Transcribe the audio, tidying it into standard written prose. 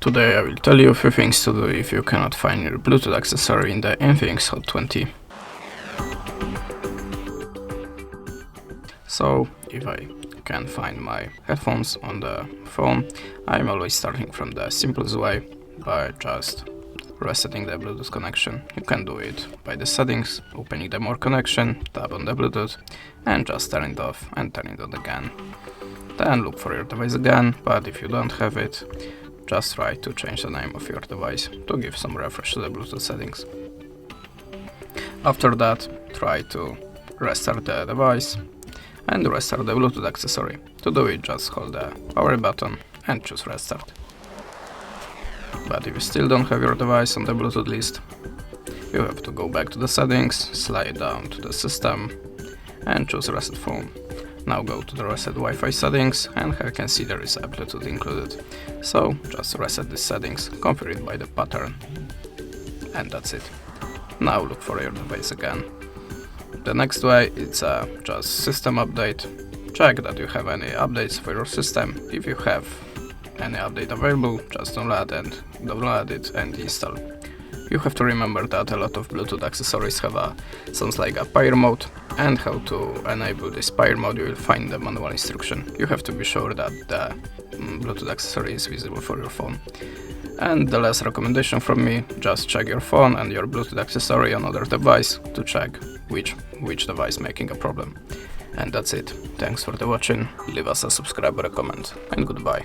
Today I will tell you a few things to do if you cannot find your Bluetooth accessory in the Infinix Hot 20. So, if I can't find my headphones on the phone, I'm always starting from the simplest way by just resetting the Bluetooth connection. You can do it by the settings, opening the more connection, tap on the Bluetooth and just turn it off and turn it on again. Then look for your device again, but if you don't have it, just try to change the name of your device to give some refresh to the Bluetooth settings. After that, try to restart the device and restart the Bluetooth accessory. To do it, just hold the power button and choose restart. But if you still don't have your device on the Bluetooth list, you have to go back to the settings, slide down to the system and choose reset phone. Now go to the reset Wi-Fi settings, and here you can see there is a Bluetooth included. So just reset the settings, configure it by the pattern, and that's it. Now look for your device again. The next way is just system update. Check that you have any updates for your system. If you have any update available, just download it and install. You have to remember that a lot of Bluetooth accessories have something like a pair mode, and how to enable this pair mode you will find the manual instruction. You have to be sure that the Bluetooth accessory is visible for your phone. And the last recommendation from me, just check your phone and your Bluetooth accessory on other device to check which device making a problem. And that's it. Thanks for the watching, leave us a subscribe or a comment, and goodbye.